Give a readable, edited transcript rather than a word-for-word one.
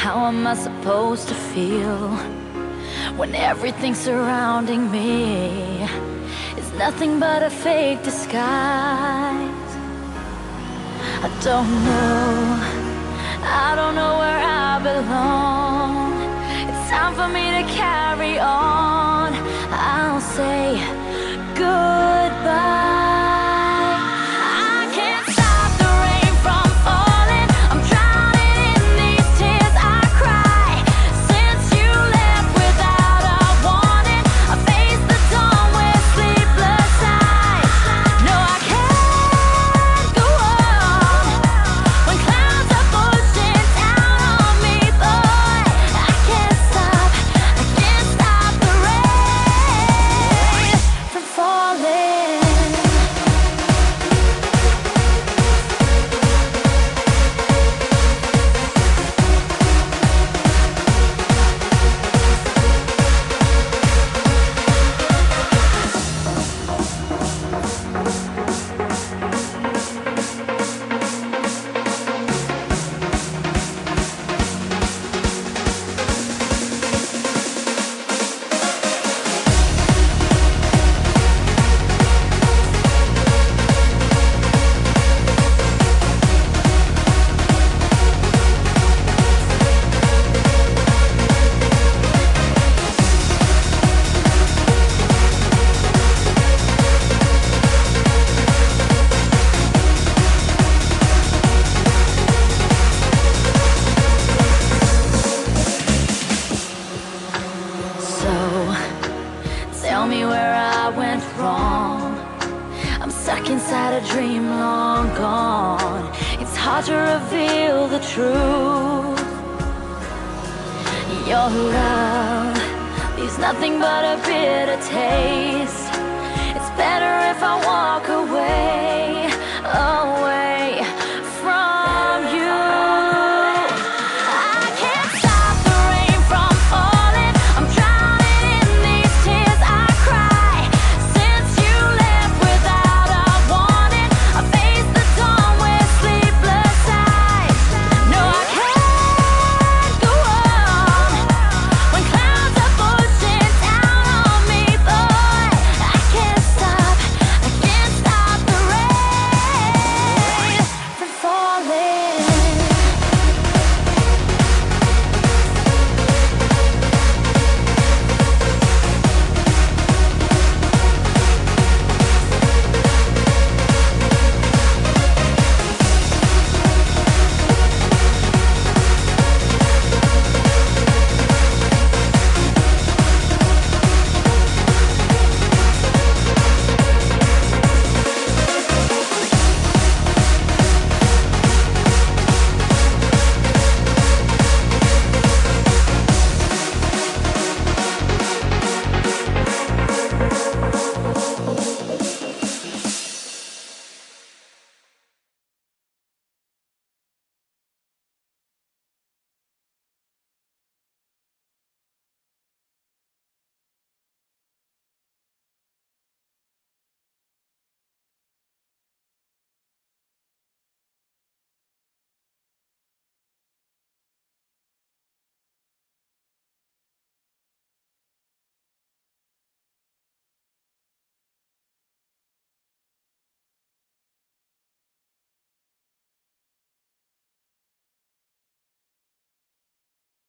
How am I supposed to feel when everything surrounding me is nothing but a fake disguise? I don't know where I belong. It's time for me to carry on. I'll say goodbye. Tell me where I went wrong. I'm stuck inside a dream long gone. It's hard to reveal the truth. Your love leaves nothing but a bitter taste. It's better if I walk away.